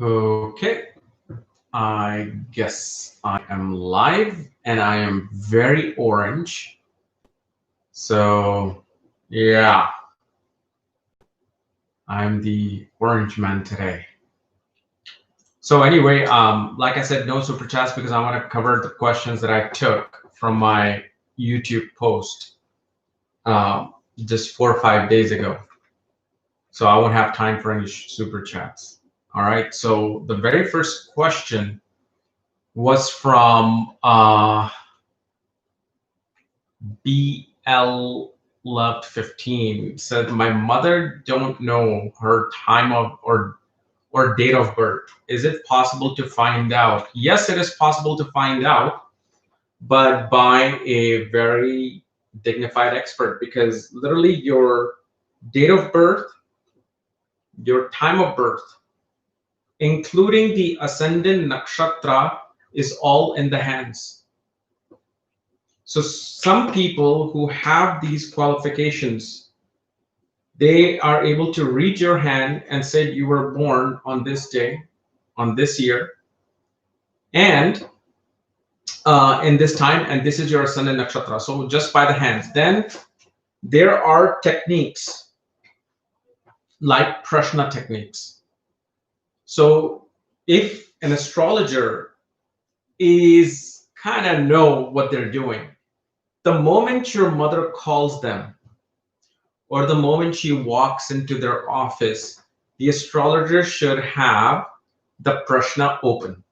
Okay, I guess I am live and I am very orange. So, yeah, I'm the orange man today. So anyway, like I said, no super chats because I want to cover the questions that I took from my YouTube post just 4 or 5 days ago. So I won't have time for any super chats. All right. So the very first question was from BL Loved 15. Said my mother don't know her time of or date of birth. Is it possible to find out? Yes, it is possible to find out, but by a very dignified expert, because literally your date of birth, your time of birth, including the ascendant nakshatra, is all in the hands. So some people who have these qualifications, they are able to read your hand and say you were born on this day, on this year, and in this time, and this is your ascendant nakshatra. So just by the hands. Then there are techniques like prashna techniques. So if an astrologer is kind of know what they're doing, the moment your mother calls them or the moment she walks into their office, the astrologer should have the prashna open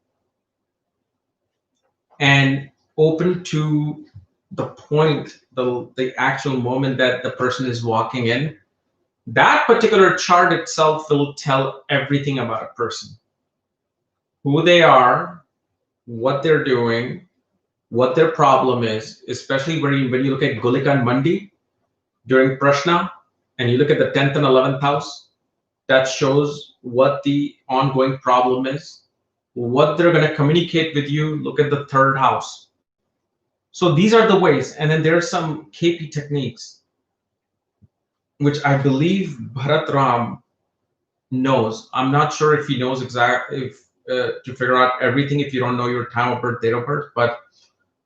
and open to the point, the actual moment that the person is walking in. That particular chart itself will tell everything about a person, who they are, what they're doing, what their problem is, especially when you look at Gulika and Mandi during Prashna, and you look at the 10th and 11th house, that shows what the ongoing problem is, what they're going to communicate with you. Look at the 3rd house. So these are the ways. And then there's some KP techniques, which I believe Bharat Ram knows. I'm not sure if he knows exactly to figure out everything if you don't know your time of birth, date of birth, but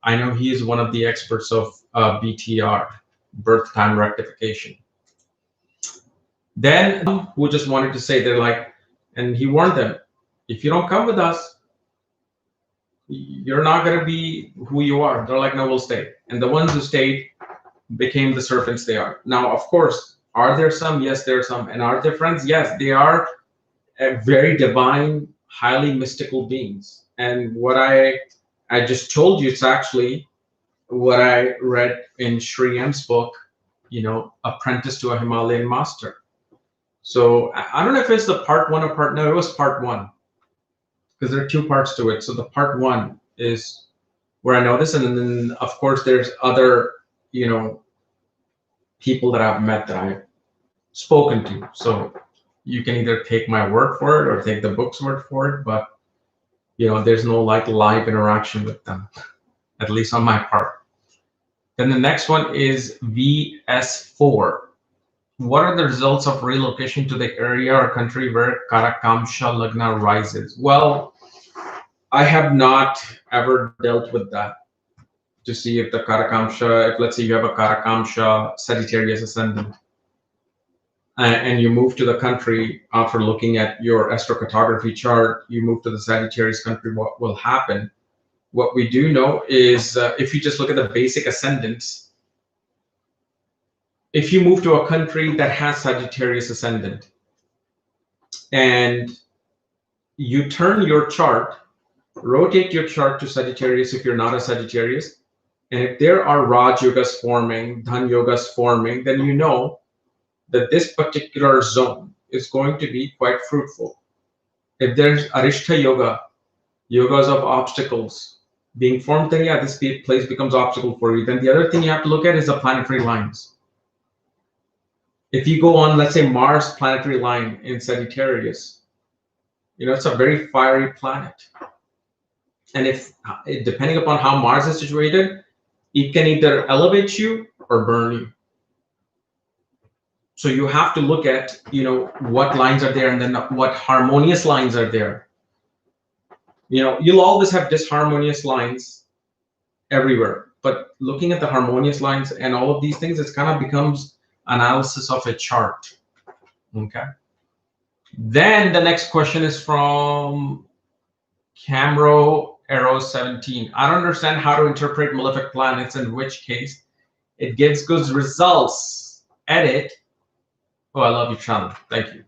I know he is one of the experts of BTR, birth time rectification. Then who just wanted to say, they're like, and he warned them, if you don't come with us, you're not going to be who you are. They're like, no, we'll stay. And the ones who stayed became the serpents they are. Now, of course, are there some? Yes, there are some. And are there friends? Yes, they are very divine, highly mystical beings. And what I just told you, it's actually what I read in Sri M's book, Apprentice to a Himalayan Master. So I don't know if it's the part 1 or part, no, it was part 1, because there are 2 parts to it. So the part 1 is where I know this, and then of course there's other, people that I've met that I've spoken to. So you can either take my word for it or take the book's word for it, but there's no like live interaction with them, at least on my part. Then the next one is VS4. What are the results of relocation to the area or country where Karakamsha Lagna rises? Well, I have not ever dealt with that to see if the Karakamsha, if let's say you have a Karakamsha Sagittarius ascendant, and you move to the country after looking at your astrocartography chart, you move to the Sagittarius country, what will happen? What we do know is if you just look at the basic ascendants, if you move to a country that has Sagittarius ascendant and you turn your chart, rotate your chart to Sagittarius if you're not a Sagittarius, and if there are Raj Yogas forming, Dhan Yogas forming, then you know that this particular zone is going to be quite fruitful. If there's Arishta Yoga, yogas of obstacles being formed, then yeah, this place becomes obstacle for you. Then the other thing you have to look at is the planetary lines. If you go on, let's say, Mars planetary line in Sagittarius, it's a very fiery planet. And if, depending upon how Mars is situated, it can either elevate you or burn you. So you have to look at, what lines are there and then what harmonious lines are there. You'll always have disharmonious lines everywhere, but looking at the harmonious lines and all of these things, it kind of becomes analysis of a chart. Okay. Then the next question is from Camro Arrow 17. I don't understand how to interpret malefic planets, in which case it gives good results. Edit. Oh, I love your channel. Thank you.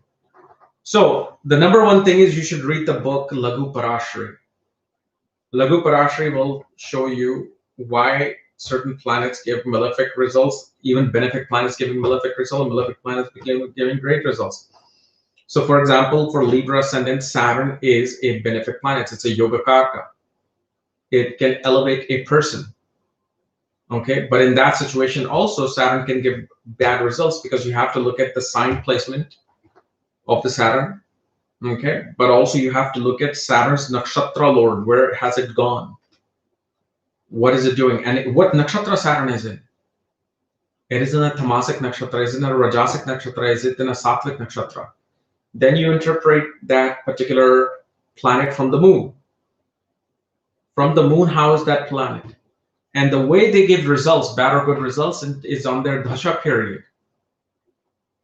So the number one thing is you should read the book Laghu Parashri. Laghu Parashri will show you why certain planets give malefic results, even benefic planets giving malefic results, malefic planets giving great results. So for example, for Libra ascendant, Saturn is a benefic planet. It's a yoga karka. It can elevate a person. Okay, but in that situation also, Saturn can give bad results because you have to look at the sign placement of the Saturn. Okay, but also you have to look at Saturn's nakshatra lord. Where has it gone? What is it doing? And what nakshatra Saturn is in? It is in a tamasic nakshatra. Is it in a rajasic nakshatra? Is it in a sattvic nakshatra? Then you interpret that particular planet from the moon. From the moon, how is that planet? And the way they give results, bad or good results, is on their dasha period,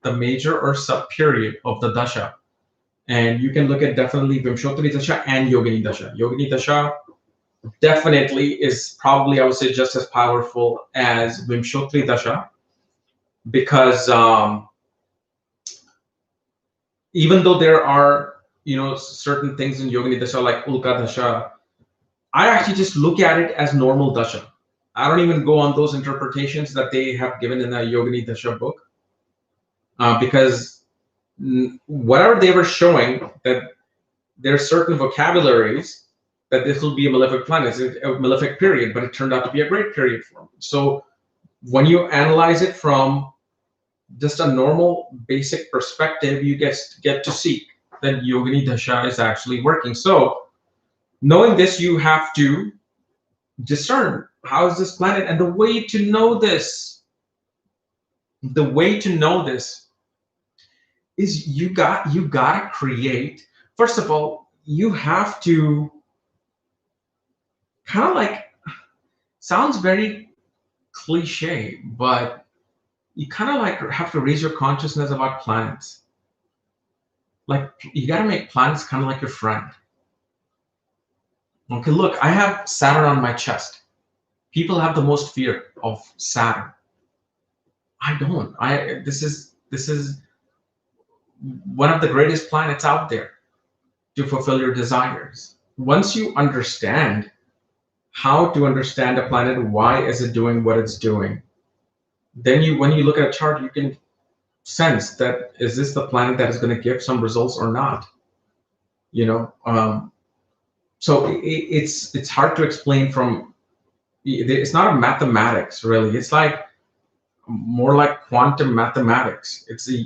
the major or sub period of the dasha. And you can look at definitely Vimshottari dasha and Yogini dasha. Yogini dasha definitely is probably, I would say, just as powerful as Vimshottari dasha, because even though there are certain things in Yogini dasha like Ulka dasha, I actually just look at it as normal dasha. I don't even go on those interpretations that they have given in the Yogini dasha book, because whatever they were showing, that there are certain vocabularies that this will be a malefic planet, a malefic period, but it turned out to be a great period for them. So when you analyze it from just a normal basic perspective, you get to see that Yogini dasha is actually working. So knowing this, you have to discern how is this planet, and the way to know this, is you gotta create. First of all, you have to kind of like, sounds very cliche, but you kind of like have to raise your consciousness about planets. Like, you got to make planets kind of like your friend. Okay, look, I have Saturn on my chest. People have the most fear of Saturn. I don't. This is one of the greatest planets out there to fulfill your desires. Once you understand how to understand a planet, why is it doing what it's doing, then when you look at a chart, you can sense that, is this the planet that is going to give some results or not? So it's hard to explain from. It's not a mathematics really. It's like more like quantum mathematics.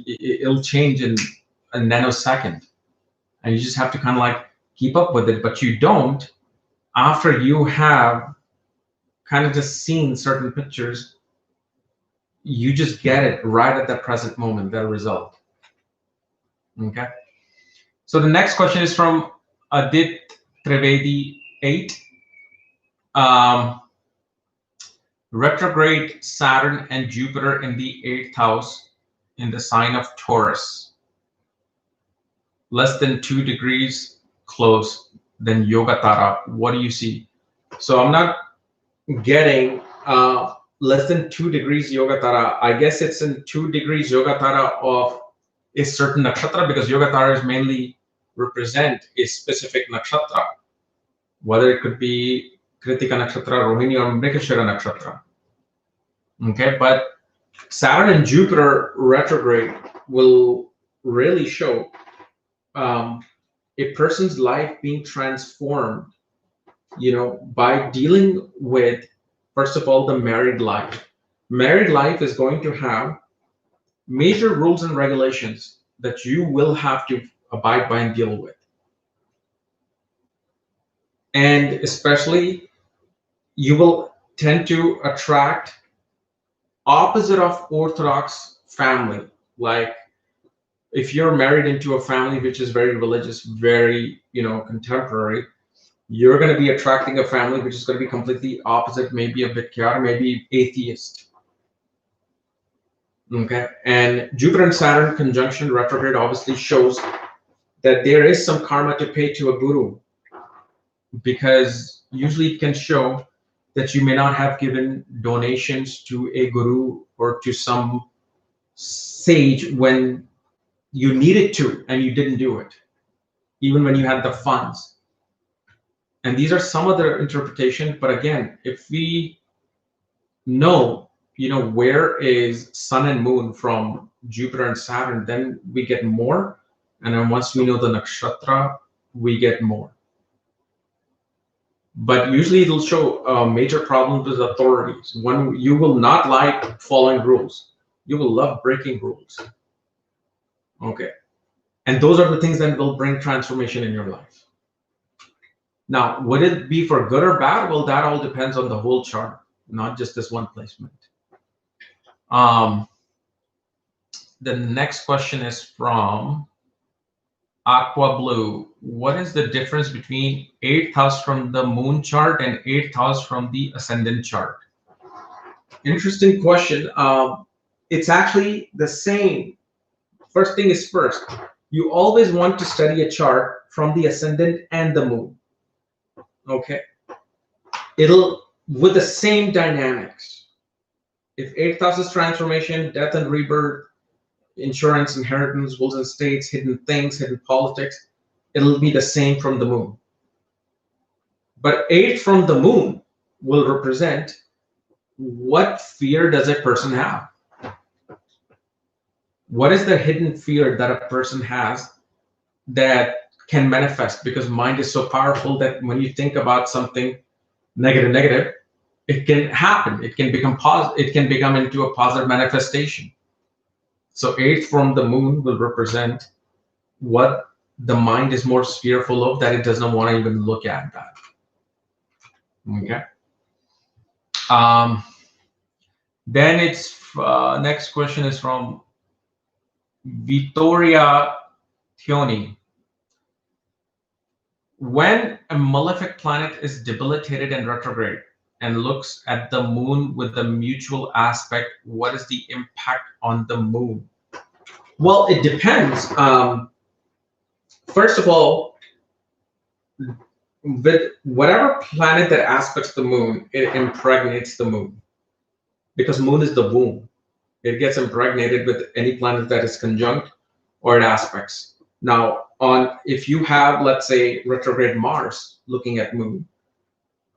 It'll change in a nanosecond, and you just have to kind of like keep up with it. But you don't after you have kind of just seen certain pictures. You just get it right at that present moment, that result. Okay. So the next question is from Adit Trivedi 8. Retrograde Saturn and Jupiter in the 8th house in the sign of Taurus. Less than 2 degrees close, then Yoga Tara. What do you see? So I'm not getting less than 2 degrees Yoga Tara. I guess it's in 2 degrees Yoga Tara of a certain nakshatra, because Yoga Tara is mainly represent a specific nakshatra, whether it could be Kritika nakshatra, Rohini, or Mrigashira nakshatra. Okay, but Saturn and Jupiter retrograde will really show a person's life being transformed, by dealing with, first of all, the married life. Married life is going to have major rules and regulations that you will have to abide by and deal with. And especially, you will tend to attract opposite of orthodox family. Like, if you're married into a family which is very religious, very, contemporary, You're going to be attracting a family which is going to be completely opposite, maybe a bit chaotic, maybe atheist. Okay, and Jupiter and Saturn conjunction retrograde obviously shows that there is some karma to pay to a guru, because usually it can show that you may not have given donations to a guru or to some sage when you needed to and you didn't do it, even when you had the funds. And these are some other interpretations, but again, if we know, where is sun and moon from Jupiter and Saturn, then we get more. And then once we know the nakshatra, we get more. But usually it'll show major problems with authorities. One, you will not like following rules. You will love breaking rules. Okay. And those are the things that will bring transformation in your life. Now, would it be for good or bad? Well, that all depends on the whole chart, not just this one placement. The next question is from Aqua Blue. What is the difference between 8th house from the moon chart and 8th house from the ascendant chart? Interesting question. It's actually the same. First thing is first, you always want to study a chart from the ascendant and the moon. Okay. It'll with the same dynamics. If 8th house is transformation, death and rebirth, insurance, inheritance, wills and states, hidden things, hidden politics, it'll be the same from the moon. But 8th from the moon will represent what fear does a person have? What is the hidden fear that a person has that can manifest? Because mind is so powerful that when you think about something negative, it can happen. It can become positive. It can become into a positive manifestation. So 8th from the moon will represent what the mind is more fearful of, that it doesn't want to even look at that. Okay. Then it's next question is from Vittoria Thioni. When a malefic planet is debilitated and retrograde and looks at the moon with a mutual aspect, what is the impact on the moon? Well, it depends. First of all, with whatever planet that aspects the moon, it impregnates the moon, because moon is the womb. It gets impregnated with any planet that is conjunct or it aspects. Now, if you have, let's say, retrograde Mars looking at moon,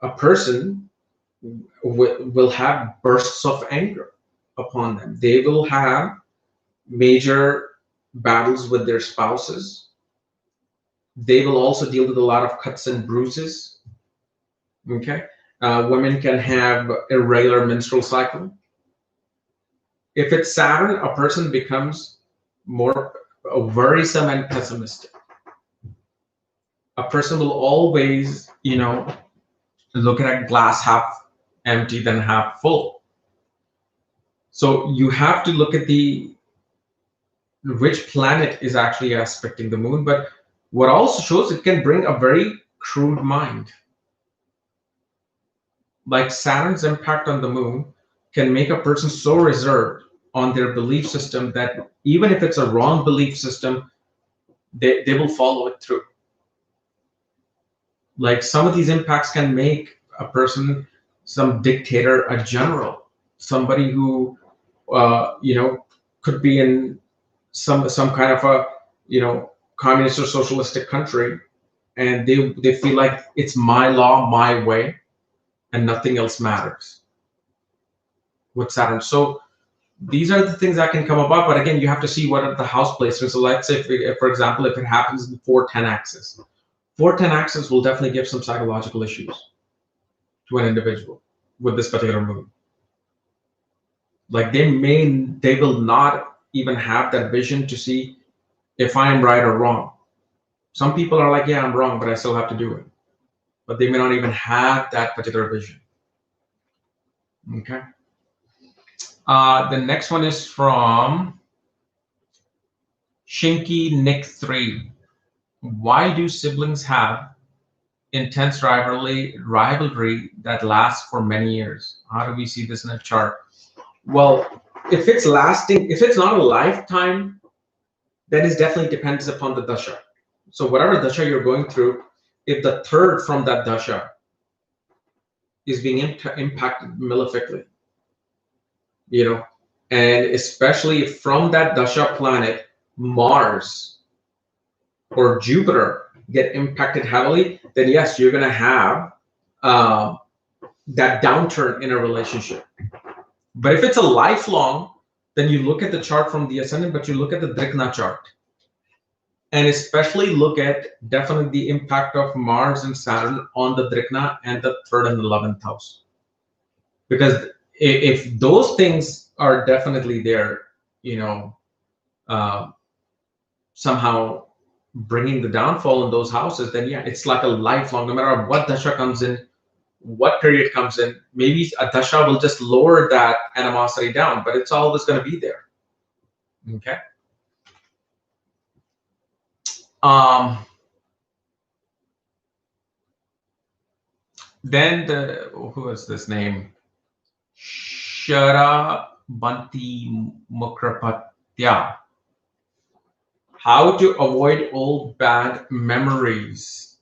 a person will have bursts of anger upon them. They will have major battles with their spouses. They will also deal with a lot of cuts and bruises. Okay. Women can have irregular menstrual cycle. If it's Saturn, a person becomes more worrisome and pessimistic. A person will always, look at a glass half empty than half full. So you have to look at which planet is actually aspecting the moon. But what also shows, it can bring a very crude mind. Like Saturn's impact on the moon can make a person so reserved on their belief system that even if it's a wrong belief system, they will follow it through. Like some of these impacts can make a person some dictator, a general, somebody who could be in some kind of a communist or socialistic country, and they feel like it's my law, my way, and nothing else matters with Saturn. So these are the things that can come about, but again, you have to see what are the house placements. So let's say, for example, if it happens in 4-10 axis, 4-10 axis will definitely give some psychological issues to an individual with this particular moon. Like they will not even have that vision to see if I am right or wrong. Some people are like, yeah, I'm wrong, but I still have to do it. But they may not even have that particular vision. Okay. The next one is from Shinky Nick 3. Why do siblings have intense rivalry that lasts for many years. How do we see this in a chart? Well, if it's lasting, if it's not a lifetime, then it definitely depends upon the dasha. So whatever dasha you're going through, if the third from that dasha is being impacted malefically, you know, and especially from that dasha planet, Mars or Jupiter get impacted heavily, then yes, you're going to have that downturn in a relationship. But if it's a lifelong, then you look at the chart from the ascendant, but you look at the Drikna chart. And especially look at definitely the impact of Mars and Saturn on the Drikna and the 3rd and 11th house. Because if those things are definitely there, you know, somehow bringing the downfall in those houses, then yeah, it's like a lifelong, no matter what dasha comes in, what period comes in, maybe a dasha will just lower that animosity down, but it's always going to be there. Okay. Then who is this name? Shara Banti Mukrapatya. How to avoid old bad memories.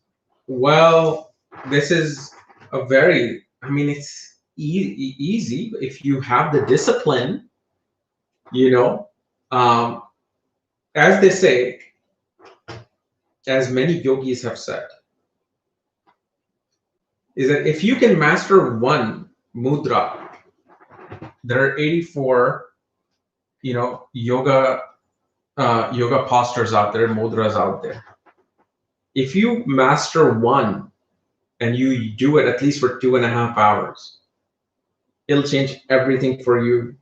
Well, this is a very, I mean, it's easy if you have the discipline, you know, as they say, as many yogis have said, is that if you can master one mudra, there are 84, you know, yoga postures out there, mudras out there. If you master one and you do it at least for 2.5 hours, it'll change everything for you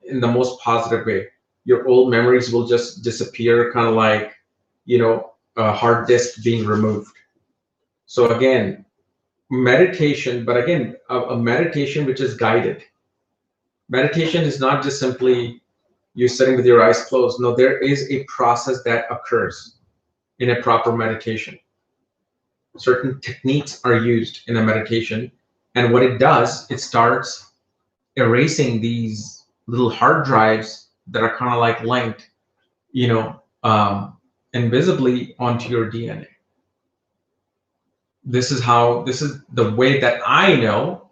in the most positive way. Your old memories will just disappear, kind of like, you know, a hard disk being removed. So again, meditation, but again, a meditation which is guided. Meditation is not just simply you sitting with your eyes closed. No, there is a process that occurs in a proper meditation. Certain techniques are used in a meditation, and what it does, it starts erasing these little hard drives that are kind of like linked, you know, invisibly onto your DNA. This is the way that I know.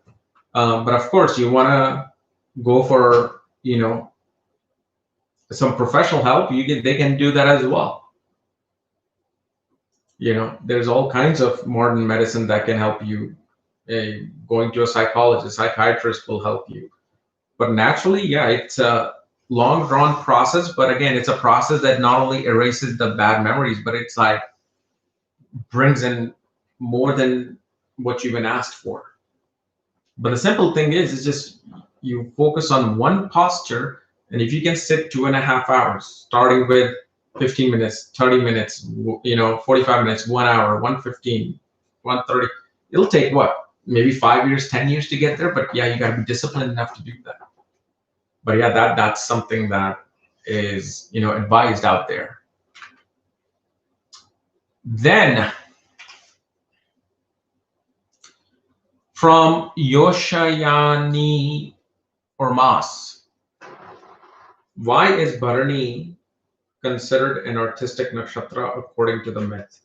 But of course, you want to go for, you know, some professional help. They can do that as well. You know, there's all kinds of modern medicine that can help you. Going to a psychologist, psychiatrist will help you. But naturally, yeah, it's a long drawn process. But again, it's a process that not only erases the bad memories, but it's like brings in more than what you've been asked for. But the simple thing is just you focus on one posture, and if you can sit 2.5 hours, starting with 15 minutes, 30 minutes, you know, 45 minutes, 1 hour, 115, 130, it'll take what? Maybe 5 years, 10 years to get there. But yeah, you got to be disciplined enough to do that. But yeah, that's something that is, you know, advised out there. Then from Yoshayani or Mas, why is Bharani considered an artistic nakshatra according to the myth?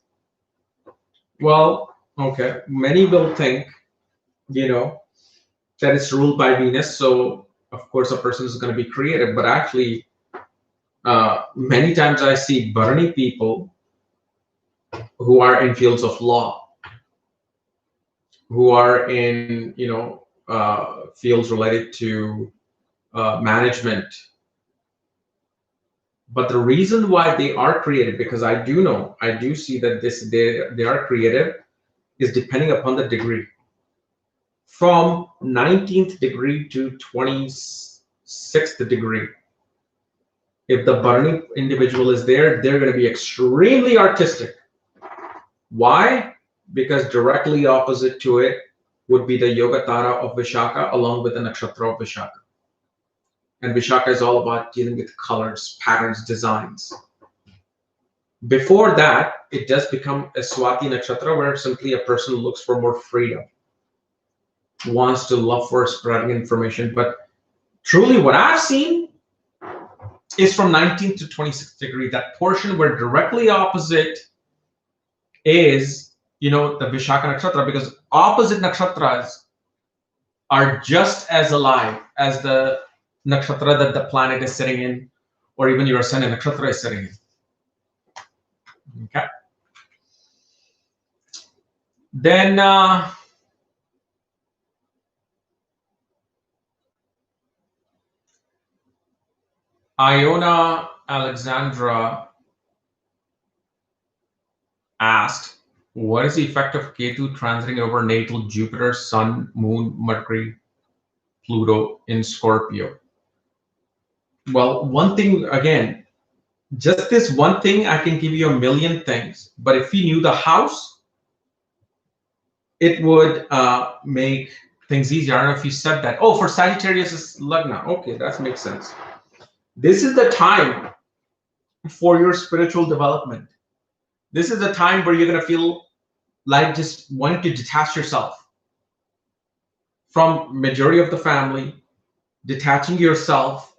Well, okay, many will think, you know, that it's ruled by Venus, so of course a person is going to be creative. But actually, many times I see Bharani people who are in fields of law, who are in, you know, fields related to management. But the reason why they are creative, because I do see that they are creative, is depending upon the degree. From 19th degree to 26th degree, if the Bharani individual is there, they're going to be extremely artistic. Why? Because directly opposite to it would be the Yoga Tara of Vishaka, along with the Nakshatra of Vishaka. And Vishaka is all about dealing with colors, patterns, designs. Before that, it does become a Swati nakshatra, where simply a person looks for more freedom, wants to love for spreading information. But truly, what I've seen is from 19th to 26th degree, that portion where directly opposite is, the Vishaka nakshatra, because opposite nakshatras are just as alive as the nakshatra that the planet is sitting in, or even your ascendant nakshatra is sitting in. Okay. Then Iona Alexandra asked, what is the effect of Ketu transiting over natal Jupiter, Sun, Moon, Mercury, Pluto in Scorpio? Well, one thing, again, just this one thing, I can give you a million things. But if you knew the house, it would make things easier. I don't know if you said that. Oh, for Sagittarius is Lagna. Okay, that makes sense. This is the time for your spiritual development. This is the time where you're going to feel like just wanting to detach yourself from majority of the family, detaching yourself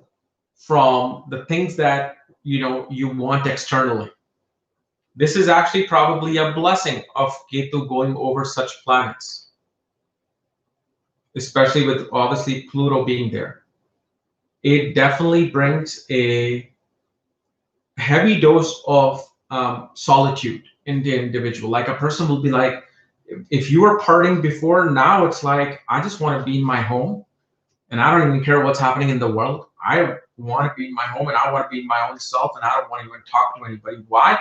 from the things that you want externally. This is actually probably a blessing of Ketu going over such planets, especially with obviously Pluto being there. It definitely brings a heavy dose of solitude in the individual. Like a person will be like, if you were partying before, now it's like, I just want to be in my home and I don't even care what's happening in the world. I want to be in my home and I want to be my own self and I don't want to even talk to anybody. Why?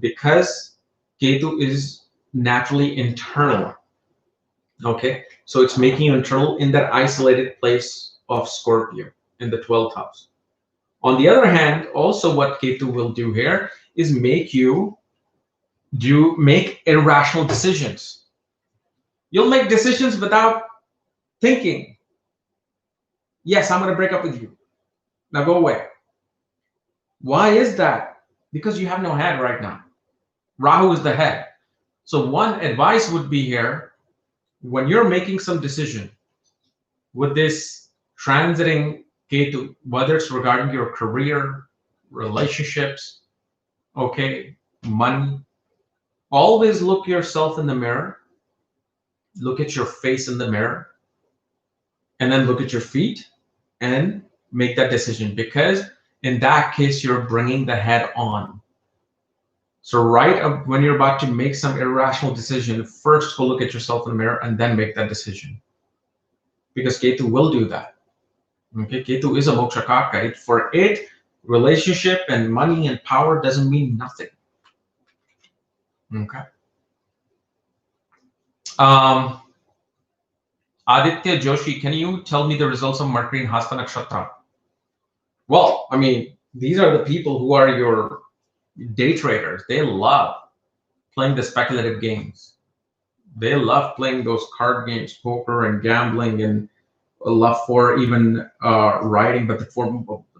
Because Ketu is naturally internal. Okay, so it's making you internal in that isolated place of Scorpio in the 12th house. On the other hand, also what Ketu will do here is make you make irrational decisions. You'll make decisions without thinking. Yes, I'm going to break up with you. Now go away. Why is that? Because you have no head right now. Rahu is the head. So one advice would be here, when you're making some decision with this transiting Ketu, whether it's regarding your career, relationships, okay, money, always look yourself in the mirror, look at your face in the mirror, and then look at your feet and make that decision, because in that case, you're bringing the head on. So right up when you're about to make some irrational decision, first go look at yourself in the mirror and then make that decision. Because Ketu will do that. Okay, Ketu is a moksha karka. For it, relationship and money and power doesn't mean nothing. Okay. Aditya Joshi, can you tell me the results of Mercury in Hasta Nakshatra? Well, I mean, these are the people who are your day traders. They love playing the speculative games. They love playing those card games, poker and gambling, and love for even writing. But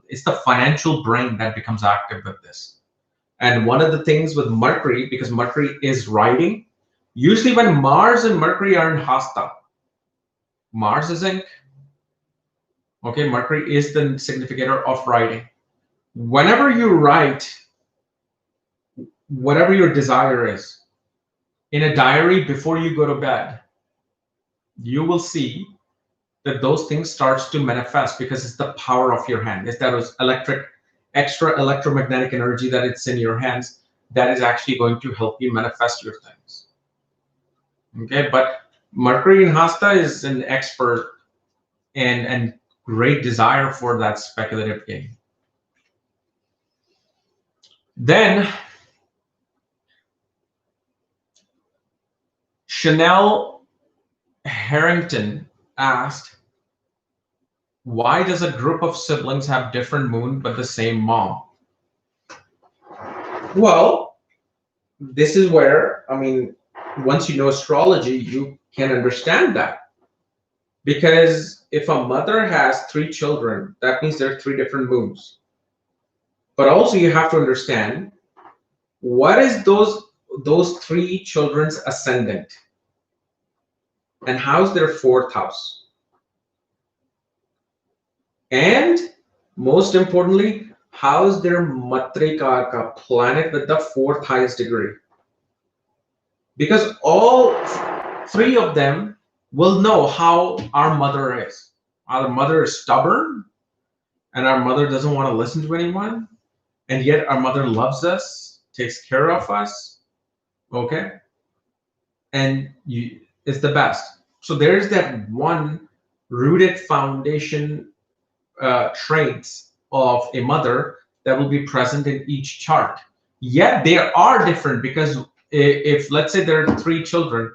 it's the financial brain that becomes active with this. And one of the things with Mercury, because Mercury is writing, usually when Mars and Mercury are in Hasta, Mars is ink. Okay, Mercury is the significator of writing. Whenever you write, whatever your desire is, in a diary before you go to bed, you will see that those things starts to manifest, because it's the power of your hand. It's that extra electromagnetic energy that it's in your hands that is actually going to help you manifest your things. Okay, but Mercury in Hasta is an expert and great desire for that speculative game. Then Chanel Harrington asked, why does a group of siblings have different moon but the same mom? Well, this is where, I mean, once you know astrology, you can understand that. Because if a mother has 3 children, that means there are 3 different moons. But also you have to understand What is those three children's ascendant? And how's their fourth house? And most importantly, how's their matrikarka planet with the fourth highest degree? Because all three of them will know how our mother is. Our mother is stubborn, and our mother doesn't want to listen to anyone, and yet our mother loves us, takes care of us, okay? And it's the best. So there's that one rooted foundation traits of a mother that will be present in each chart. Yet they are different, because if let's say there are three children,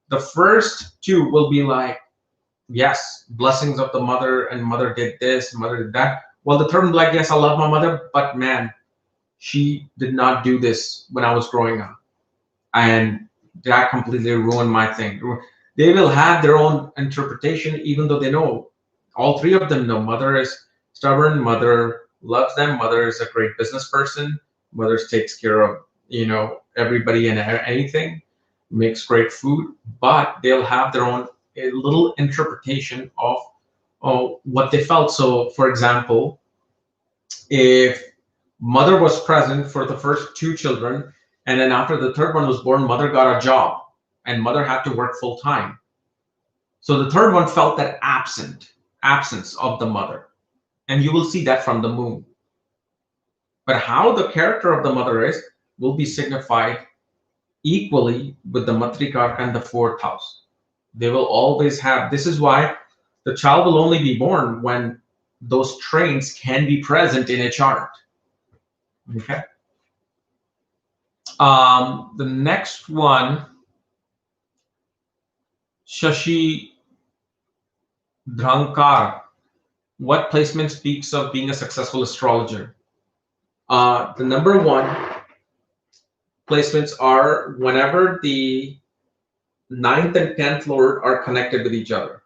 the first two will be like, yes, blessings of the mother, and mother did this, mother did that. Well, the third will be like, yes, I love my mother, but man, she did not do this when I was growing up, and that completely ruined my thing. They will have their own interpretation, even though they know, all three of them know, mother is stubborn, mother loves them, mother is a great business person, mother takes care of, you know, everybody and anything, makes great food, but they'll have their own a little interpretation of what they felt. So for example, if mother was present for the first two children, and then after the third one was born, mother got a job and mother had to work full time. So the third one felt that absence of the mother. And you will see that from the moon. But how the character of the mother is will be signified equally with the matrikarka and the fourth house. They will always have, this is why the child will only be born when those traits can be present in a chart. Okay. The next one, Shashi Dhankar. What placement speaks of being a successful astrologer? The number one placements are whenever the 9th and 10th lord are connected with each other.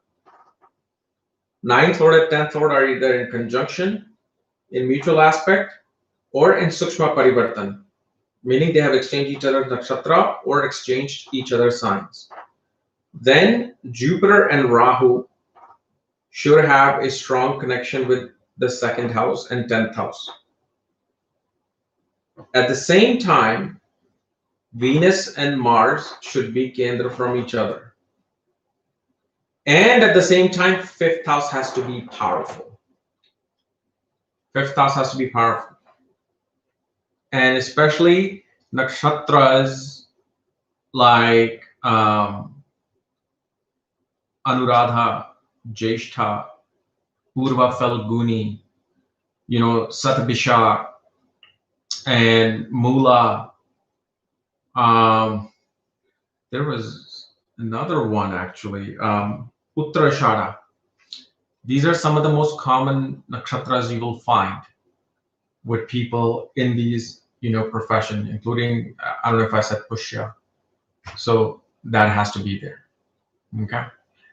9th lord and 10th lord are either in conjunction, in mutual aspect, or in sukshma parivartan, meaning they have exchanged each other's nakshatra or exchanged each other's signs. Then Jupiter and Rahu should have a strong connection with the second house and 10th house. At the same time, Venus and Mars should be kendra from each other. And at the same time, 5th house has to be powerful. 5th house has to be powerful. And especially nakshatras like Anuradha, Jyeshtha, Purva Falguni, you know, Satabisha, and Mula. There was another one actually, Uttarashada. These are some of the most common nakshatras you will find with people in these, you know, profession, including, I don't know if I said Pushya. So that has to be there. Okay.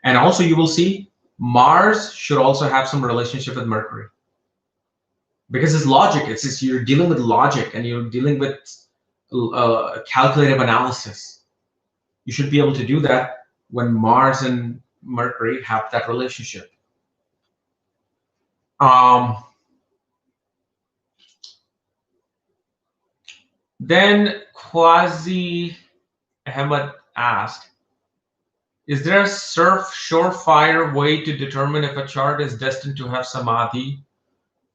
And also you will see Mars should also have some relationship with Mercury, because it's logic. It's just, you're dealing with logic and you're dealing with calculative analysis. You should be able to do that when Mars and Mercury have that relationship. Then Quasi Ahmed asked, is there a surefire way to determine if a chart is destined to have samadhi,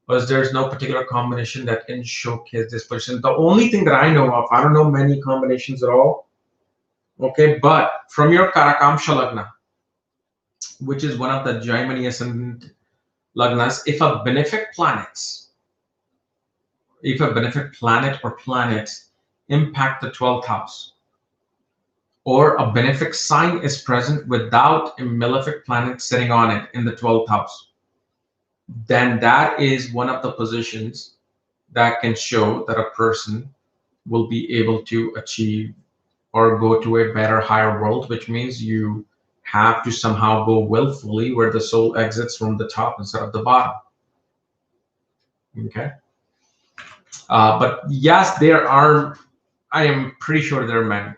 or there's no particular combination that can showcase this person? The only thing that I know of, I don't know many combinations at all, okay, but from your Karakamsha Lagna, which is one of the Jaimani ascendant Lagnas, if a benefic planet or planets impact the 12th house, or a benefic sign is present without a malefic planet sitting on it in the 12th house, then that is one of the positions that can show that a person will be able to achieve or go to a better, higher world, which means you have to somehow go willfully where the soul exits from the top instead of the bottom. Okay. But yes, there are I am pretty sure there are many.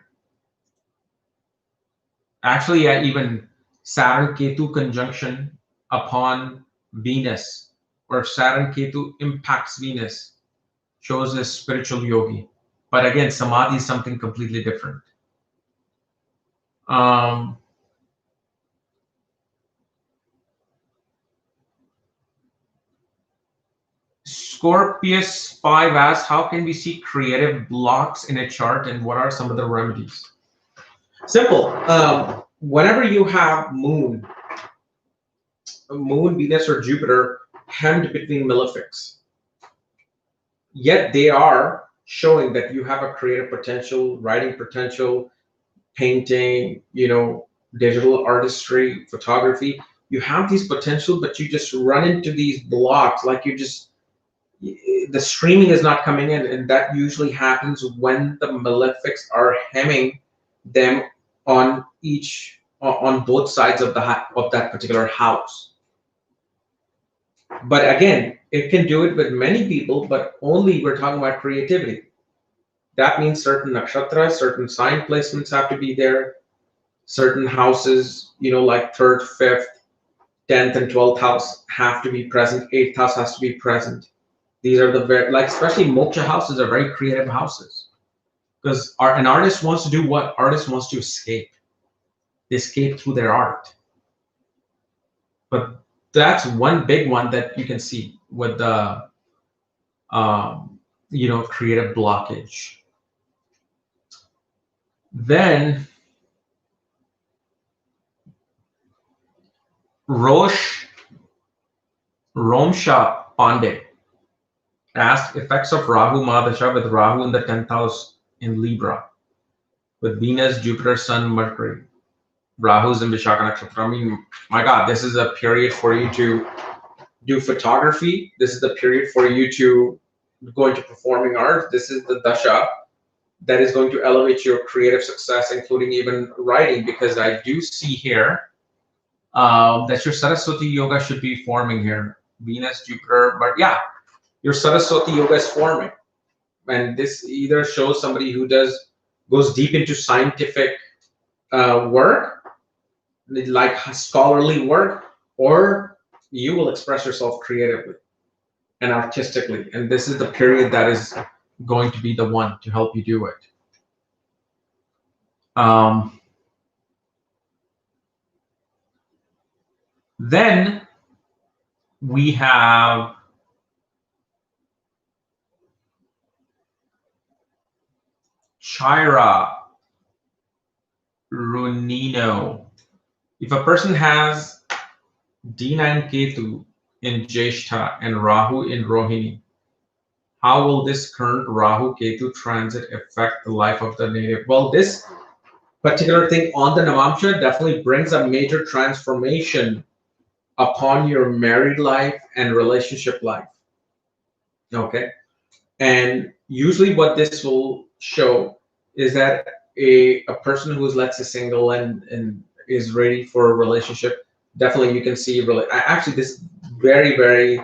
Actually, even Saturn-Ketu conjunction upon Venus, or Saturn-Ketu impacts Venus, shows a spiritual yogi. But again, samadhi is something completely different. Scorpius 5 asks, how can we see creative blocks in a chart and what are some of the remedies? Simple. Whenever you have Moon, Venus, or Jupiter hemmed between malefics, yet they are showing that you have a creative potential, writing potential, painting, digital artistry, photography. You have these potential, but you just run into these blocks, like the streaming is not coming in, and that usually happens when the malefics are hemming them on both sides of that particular house. But again, it can do it with many people, but only we're talking about creativity. That means certain nakshatras, certain sign placements have to be there. Certain houses, like 3rd, 5th, 10th, and 12th house have to be present. 8th house has to be present. These are especially moksha houses are very creative houses, because an artist wants to do what? Artist wants to escape. They escape through their art. But that's one big one that you can see with the creative blockage. Then Romsha Pandey asked effects of Rahu Mahadasha with Rahu in the 10th house in Libra, with Venus, Jupiter, Sun, Mercury. Rahu's in Vishaka Nakshatra. I mean, my God, this is a period for you to do photography. This is the period for you to go into performing art. This is the dasha that is going to elevate your creative success, including even writing, because I do see here that your Saraswati yoga should be forming here. Venus, Jupiter, but yeah, your Saraswati yoga is forming. And this either shows somebody who goes deep into scientific work, like scholarly work, or you will express yourself creatively and artistically. And this is the period that is going to be the one to help you do it. Then we have Chaira Runino. If a person has D9 Ketu in Jyeshtha and Rahu in Rohini, how will this current Rahu-Ketu transit affect the life of the native? Well, this particular thing on the Navamsa definitely brings a major transformation upon your married life and relationship life. Okay. And usually what this will show is that a person who is, let's say, single and is ready for a relationship, definitely you can see actually this very, very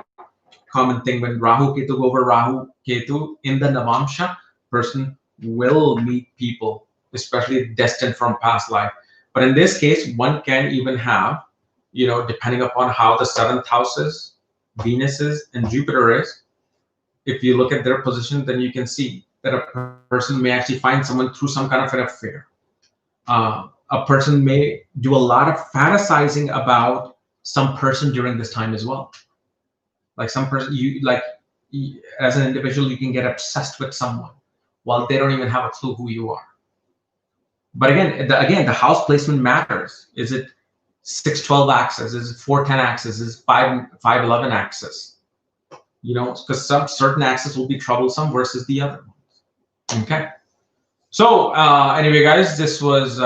common thing when Rahu-Ketu go over Rahu-Ketu in the Navamsa, person will meet people, especially destined from past life. But in this case, one can even have, depending upon how the 7th house is, Venus is, and Jupiter is, if you look at their position, then you can see that a person may actually find someone through some kind of an affair. A person may do a lot of fantasizing about some person during this time as well. Like some person, as an individual, you can get obsessed with someone while they don't even have a clue who you are. But again, the house placement matters. Is it 6-12 axis? Is it 4-10 axis? Is it 5-11 axis? Because some certain axis will be troublesome versus the other ones. Okay. So anyway, guys, this was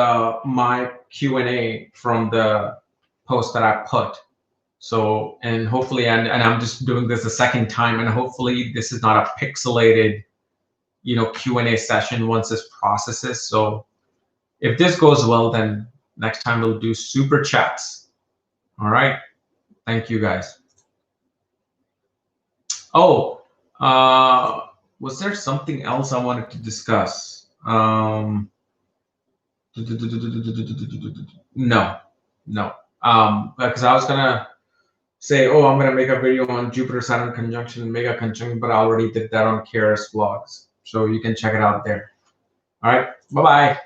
my Q&A from the post that I put. So, and hopefully, and I'm just doing this a second time, and hopefully this is not a pixelated, Q&A session once this processes. So if this goes well, then next time we'll do super chats. All right. Thank you, guys. Oh, was there something else I wanted to discuss? No, no. Because I was gonna say, oh, I'm gonna make a video on Jupiter Saturn conjunction and mega conjunction, but I already did that on KRS vlogs, so you can check it out there. All right, bye bye.